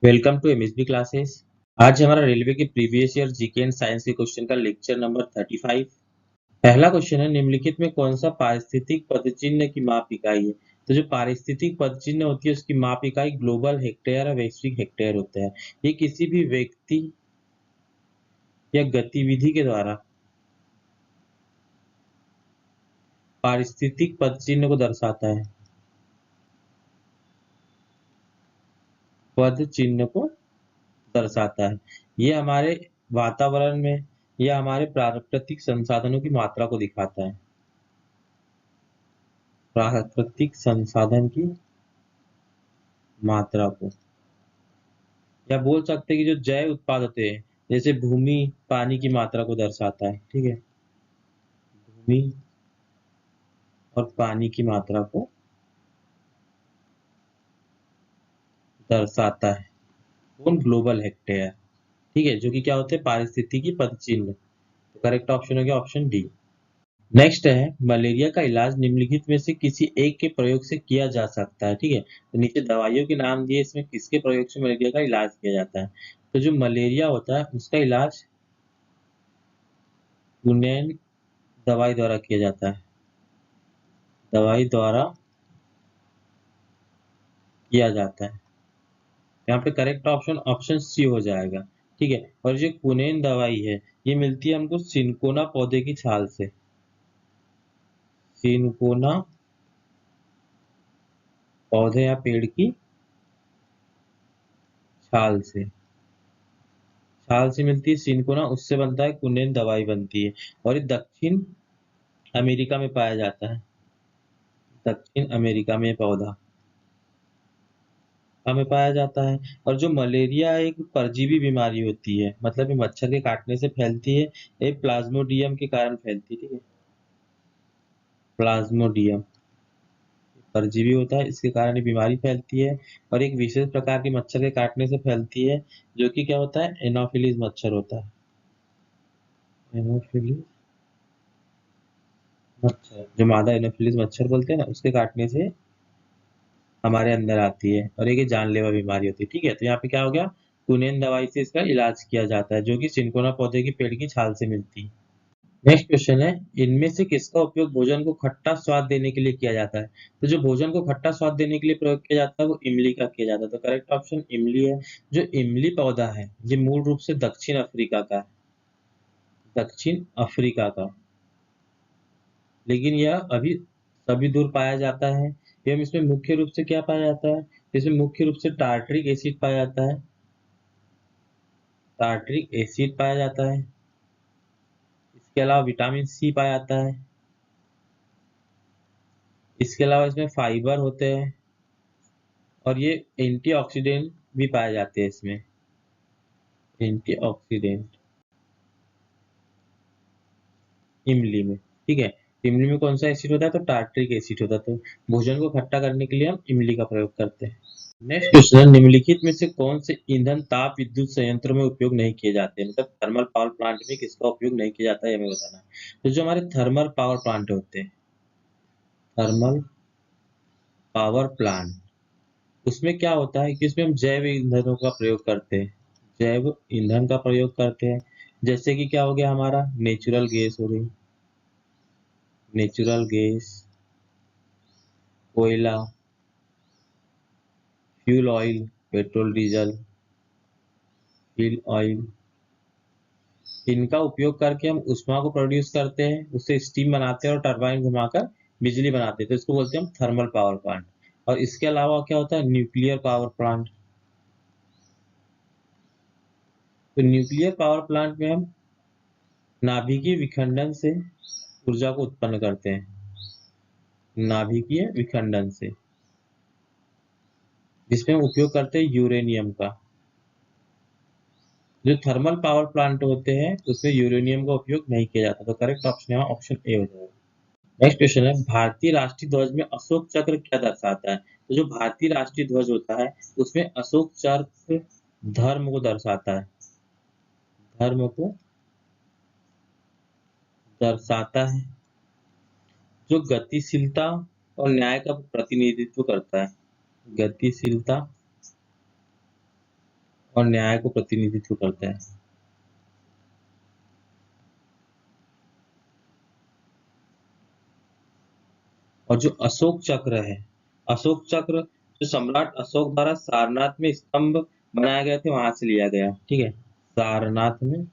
Welcome to MSB classes. आज हमारा railway के previous year GK and science के क्वेश्चन का लेक्चर नंबर 35। पहला क्वेश्चन है, निम्नलिखित में कौन सा पारिस्थितिक पदचिह्न की माप इकाई है। तो जो पारिस्थितिक पदचिह्न होती है उसकी माप इकाई ग्लोबल हेक्टेयर और वैश्विक हेक्टेयर होता है। ये किसी भी व्यक्ति या गतिविधि के द्वारा पारिस्थितिक पदचिह्न को दर्शाता है। पद चिन्ह को दर्शाता है। ये हमारे वातावरण में या हमारे प्राकृतिक संसाधनों की मात्रा को दिखाता है। प्राकृतिक संसाधन की मात्रा को, या बोल सकते हैं कि जो जैव उत्पाद होते हैं जैसे भूमि पानी की मात्रा को दर्शाता है। ठीक है, भूमि और पानी की मात्रा को दर्शाता है कौन, ग्लोबल हेक्टेयर। ठीक है, जो कि क्या होते हैं, पारिस्थितिकी पदचिह्न। तो करेक्ट ऑप्शन हो गया ऑप्शन डी। नेक्स्ट है, मलेरिया का इलाज निम्नलिखित में से किसी एक के प्रयोग से किया जा सकता है। ठीक है, तो नीचे दवाइयों के नाम दिए, इसमें किसके प्रयोग से मलेरिया का इलाज किया जाता है। तो जो मलेरिया होता है उसका इलाज क्विनोन दवाई द्वारा किया जाता है। दवाई द्वारा किया जाता है। यहाँ पे करेक्ट ऑप्शन ऑप्शन सी हो जाएगा। ठीक है, और जो क्विनोन दवाई है ये मिलती है हमको सिनकोना पौधे की छाल से। सिनकोना पौधे या पेड़ की छाल से, छाल से मिलती है सिनकोना, उससे बनता है क्विनोन दवाई बनती है। और ये दक्षिण अमेरिका में पाया जाता है। दक्षिण अमेरिका में पौधा हमें पाया जाता है। और जो मलेरिया एक परजीवी बीमारी होती है, मतलब ये मच्छर के काटने से फैलती है। ये प्लाज्मोडियम के कारण फैलती है। ठीक है, प्लाज्मोडियम परजीवी होता है, इसके कारण ये बीमारी फैलती है। और एक विशेष प्रकार के मच्छर के काटने से फैलती है, जो कि क्या होता है, एनोफिलीज मच्छर होता है। एनोफिलीज मच्छर, जो मादा एनोफिलीज मच्छर बोलते हैं ना, उसके काटने से हमारे अंदर आती है और एक जानलेवा बीमारी होती है। ठीक है, तो यहाँ पे क्या हो गया, क्विनोन दवाई से इसका इलाज किया जाता है, जो कि सिनकोना पौधे की पेड़ की छाल से मिलती है। नेक्स्ट क्वेश्चन है, इनमें से किसका उपयोग भोजन को खट्टा स्वाद देने के लिए किया जाता है। तो जो भोजन को खट्टा स्वाद देने के लिए प्रयोग किया जाता है वो इमली का किया जाता है। तो करेक्ट ऑप्शन इमली है। जो इमली पौधा है ये मूल रूप से दक्षिण अफ्रीका का है। दक्षिण अफ्रीका का, लेकिन यह अभी सभी दूर पाया जाता है। एवं इसमें मुख्य रूप से क्या पाया जाता है, इसमें मुख्य रूप से टार्टरिक एसिड पाया जाता है। टार्टरिक एसिड पाया जाता है। इसके अलावा विटामिन सी पाया जाता है। इसके अलावा इसमें फाइबर होते हैं और ये एंटीऑक्सीडेंट भी पाए जाते हैं इसमें। एंटीऑक्सीडेंट इमली में। ठीक है, इमली में कौन सा एसिड होता है, तो टार्टरिक एसिड होता है। तो भोजन को खट्टा करने के लिए हम इमली का प्रयोग करते हैं। नेक्स्ट क्वेश्चन है, निम्नलिखित में से कौन से ईंधन ताप विद्युत संयंत्रों में उपयोग नहीं किए जाते, मतलब थर्मल पावर प्लांट में किसका उपयोग नहीं किया जाता है हमें बताना है। तो जो हमारे थर्मल पावर प्लांट होते हैं, थर्मल पावर प्लांट, उसमें क्या होता है कि इसमें हम जैव ईंधनों का प्रयोग करते हैं। जैव ईंधन का प्रयोग करते हैं, जैसे कि क्या हो गया, हमारा नेचुरल गैस हो गई, नेचुरल गैस, कोयला, fuel oil, petrol diesel, fuel oil, इनका उपयोग करके हम ऊष्मा को प्रोड्यूस करते हैं, उससे स्टीम बनाते हैं और टरबाइन घुमाकर बिजली बनाते हैं। तो इसको बोलते हैं हम थर्मल पावर प्लांट। और इसके अलावा क्या होता है, न्यूक्लियर पावर प्लांट। तो न्यूक्लियर पावर प्लांट में हम नाभिकीय विखंडन से ऊर्जा को उत्पन्न करते हैं। नाभिकीय विखंडन से, जिसमें हम उपयोग करते हैं यूरेनियम का। जो थर्मल पावर प्लांट होते हैं उसमें यूरेनियम का उपयोग नहीं किया जाता। तो करेक्ट ऑप्शन है ऑप्शन ए हो जाएगा। नेक्स्ट क्वेश्चन है, भारतीय राष्ट्रीय ध्वज में अशोक चक्र क्या दर्शाता है। तो जो भारतीय राष्ट्रीय ध्वज होता है उसमें अशोक चक्र धर्म को दर्शाता है। धर्म को दर्शाता है, जो गतिशीलता और न्याय का प्रतिनिधित्व करता है। गतिशीलता और न्याय को प्रतिनिधित्व करता है। और जो अशोक चक्र है, अशोक चक्र जो सम्राट अशोक द्वारा सारनाथ में स्तंभ बनाए गए थे वहां से लिया गया। ठीक है, सारनाथ में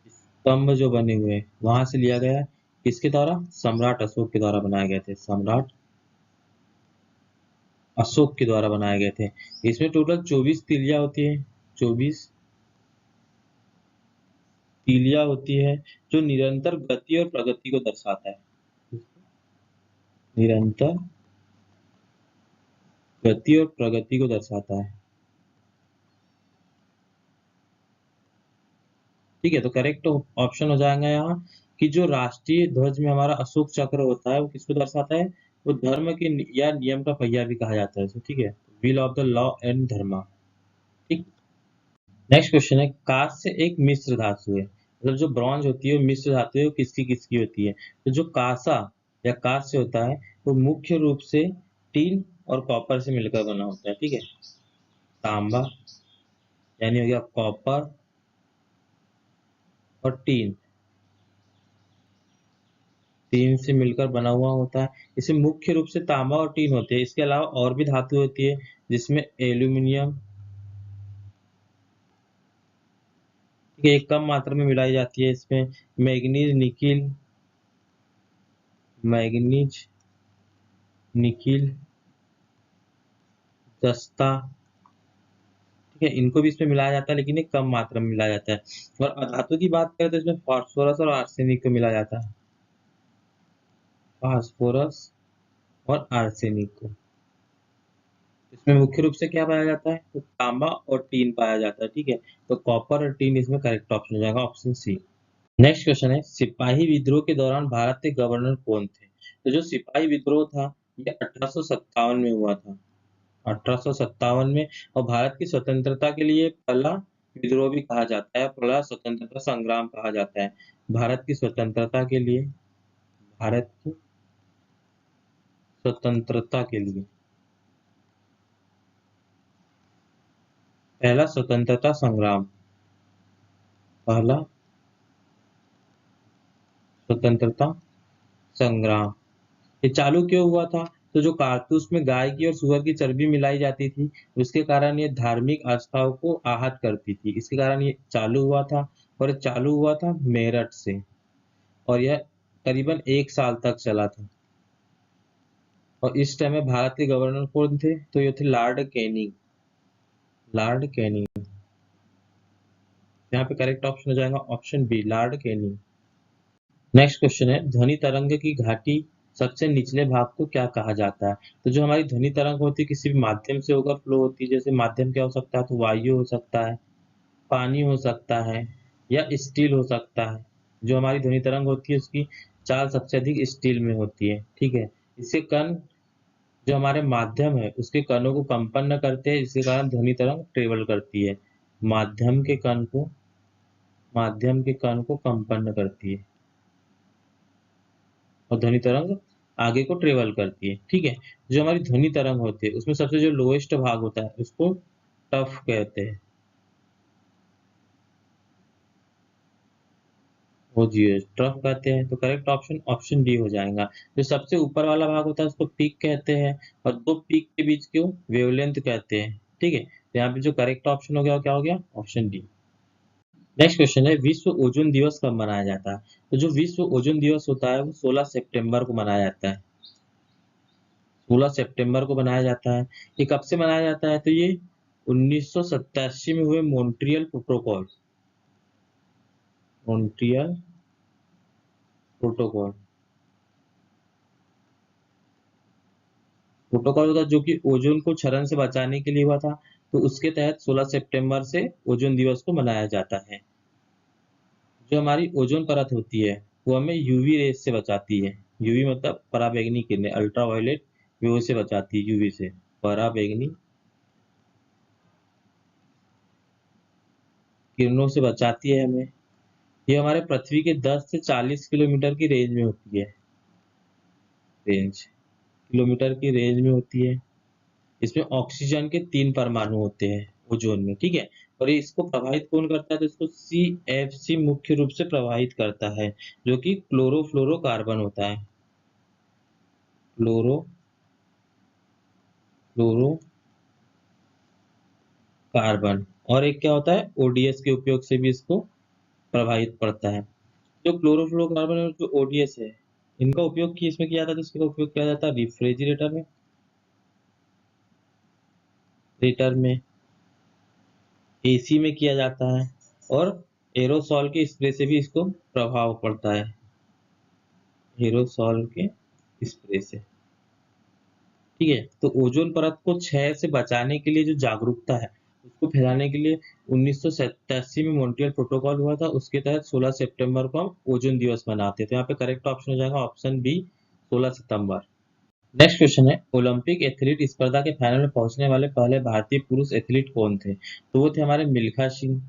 स्तंभ जो बने हुए वहां से लिया गया। किसके द्वारा? सम्राट अशोक के द्वारा बनाए गए थे, सम्राट अशोक के द्वारा बनाए गए थे। इसमें टोटल 24 तीलियां होती है, 24 तीलियां होती है, जो निरंतर गति और प्रगति को दर्शाता है। निरंतर गति और प्रगति को दर्शाता है। ठीक है, तो करेक्ट ऑप्शन हो जाएगा यहाँ कि जो राष्ट्रीय ध्वज में हमारा अशोक चक्र होता है वो किसको दर्शाता है? वो धर्म के या नियम का पहिया भी कहा जाता है इसे। ठीक है, wheel of the law and dharma. ठीक, नेक्स्ट क्वेश्चन है, कांस्य एक मिश्र धातु है, मतलब जो ब्रॉन्ज होती है वो मिश्र धातु है, वो किसकी किसकी होती है? तो जो कांसा या कांस्य होता है वो मुख्य रूप से टीन और कॉपर से मिलकर बना होता है। ठीक है, तांबा यानी हो गया कॉपर और टीन, टीन से मिलकर बना हुआ होता है। इसमें मुख्य रूप से तांबा और टीन होते हैं, इसके अलावा और भी धातु होती है जिसमें एल्यूमिनियम, ठीक है, एक कम मात्रा में मिलाई जाती है। इसमें मैग्नीज, निकिल, मैग्नीज, निकिल, जस्ता, ठीक है, इनको भी इसमें मिलाया जाता है लेकिन ये कम मात्रा में मिलाया जाता है। और अधातु की बात करें तो इसमें फास्फोरस और आर्सेनिक को मिलाया जाता है, फास्फोरस और आर्सेनिक को। इसमें मुख्य रूप से क्या पाया जाता है? तो तांबा और टीन पाया जाता है। ठीक है, तो कॉपर और टीन इसमें करेक्ट ऑप्शन हो जाएगा, ऑप्शन सी। नेक्स्ट क्वेश्चन है, सिपाही विद्रोह के दौरान भारत के गवर्नर कौन थे? तो जो सिपाही विद्रोह था ये 1857 में हुआ था, 1857 में। और भारत की स्वतंत्रता के लिए पहला विद्रोह भी कहा जाता है, पहला स्वतंत्रता संग्राम कहा जाता है। भारत की स्वतंत्रता के लिए, भारत की स्वतंत्रता के लिए पहला स्वतंत्रता संग्राम, पहला स्वतंत्रता संग्राम ये चालू क्यों हुआ था? तो जो कारतूस में गाय की और सुअर की चर्बी मिलाई जाती थी उसके कारण ये धार्मिक आस्थाओं को आहत करती थी, इसके कारण ये चालू हुआ था। और ये चालू हुआ था मेरठ से, और यह करीबन 1 साल तक चला था। और इस टाइम में भारत के गवर्नर कौन थे? तो ये थे लॉर्ड कैनिंग, लॉर्ड कैनिंग। यहाँ पे करेक्ट ऑप्शन हो जाएगा option B, Lord Canning. Next question है, ध्वनि तरंग की घाटी सबसे निचले भाग को क्या कहा जाता है? तो जो हमारी ध्वनि तरंग होती है किसी भी माध्यम से होकर फ्लो होती है, जैसे माध्यम क्या हो सकता है? तो वायु हो सकता है, पानी हो सकता है, या स्टील हो सकता है। जो हमारी ध्वनि तरंग होती है उसकी चाल सबसे अधिक स्टील में होती है। ठीक है, इसके कण जो हमारे माध्यम है उसके कणों को कंपन करते हैं, जिसके कारण ध्वनि तरंग ट्रेवल करती है। माध्यम के कण को, माध्यम के कण को कंपन करती है और ध्वनि तरंग आगे को ट्रेवल करती है। ठीक है, जो हमारी ध्वनि तरंग होती है उसमें सबसे जो लोएस्ट भाग होता है उसको टफ कहते हैं, वो जी ट्रफ कहते हैं। तो करेक्ट ऑप्शन ऑप्शन डी हो जाएगा। जो सबसे ऊपर वाला भाग होता है उसको पीक कहते हैं, और दो पीक के बीच को वेवलेंथ कहते हैं। ठीक है, तो यहाँ पे जो करेक्ट ऑप्शन हो गया वो क्या हो गया? Option D. नेक्स्ट क्वेश्चन है, विश्व ओजोन दिवस कब मनाया जाता है? तो जो विश्व ओजोन दिवस होता है वो 16 सितंबर को मनाया जाता है, 16 सितंबर को मनाया जाता है। ये कब से मनाया जाता है? तो ये 1987 में हुए Montreal protocol, Montreal protocol, protocol होता जो कि ओजोन को क्षरण से बचाने के लिए हुआ था। तो उसके तहत 16 सितंबर से ओजोन दिवस को मनाया जाता है। जो हमारी ओजोन परत होती है वो हमें यूवी रेस से बचाती है। यूवी मतलब पराबैंगनी किरणें, अल्ट्रावायलेट वेव से बचाती है, यूवी से, पराबैंगनी किरणों से बचाती है हमें। ये हमारे पृथ्वी के 10 से 40 किलोमीटर की रेंज में होती है, रेंज, किलोमीटर की रेंज में होती है। इसमें ऑक्सीजन के 3 परमाणु होते हैं ओजोन में, ठीक है। और ये इसको प्रभावित कौन करता है, तो इसको CFC मुख्य रूप से प्रभावित करता है, जो कि क्लोरोफ्लोरोकार्बन होता है। कार्बन। और एक क्या होता है, ODS के उपयोग से भी इसको प्रभावित पड़ता है। जो क्लोरोफ्लोरोकार्बन और जो ODS है, इनका उपयोग इसमें किया जाता है, तो इसका उपयोग किया जाता है रेटर में, AC में किया जाता है, और एरोसॉल के स्प्रे से भी इसको प्रभाव पड़ता है, एरोसॉल के स्प्रे से, ठीक है। तो ओजोन परत को क्षय से बचाने के लिए जो जागरूकता है उसको फैलाने के लिए 1987 में मॉन्ट्रियल प्रोटोकॉल हुआ था। उसके तहत 16 सितंबर को हम ओजोन दिवस मनाते हैं। तो यहाँ पे करेक्ट ऑप्शन हो जाएगा ऑप्शन बी, 16 सितंबर। नेक्स्ट क्वेश्चन है, ओलंपिक एथलीट स्पर्धा के फाइनल में पहुंचने वाले पहले भारतीय पुरुष एथलीट कौन थे? तो वो थे हमारे मिल्खा सिंह,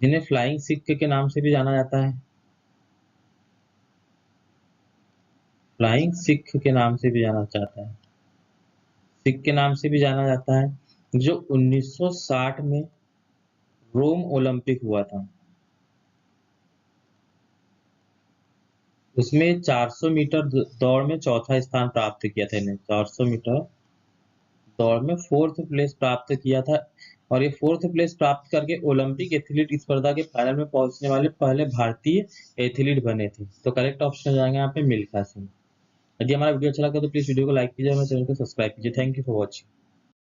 जिन्हें फ्लाइंग सिख के नाम से भी जाना जाता है, फ्लाइंग सिख के नाम से भी जाना जाता है, सिख के नाम से भी जाना जाता है, जो 1960 में रोम ओलंपिक हुआ था। उसमें 400 मीटर दौड़ में चौथा स्थान प्राप्त किया था इन्हें, 400 मीटर दौड़ में 4th प्लेस प्राप्त किया था। और ये 4th प्लेस प्राप्त करके ओलंपिक एथलीट स्पर्धा के फाइनल में पहुंचने वाले पहले भारतीय एथलीट बने थे। तो करेक्ट ऑप्शन हो जाएंगे यहाँ पे मिल्खा सिंह। यदि हमारा वीडियो अच्छा लगा तो प्लीज वीडियो को लाइक कीजिए और मेरे चैनल को सब्सक्राइब कीजिए। Thank you for watching.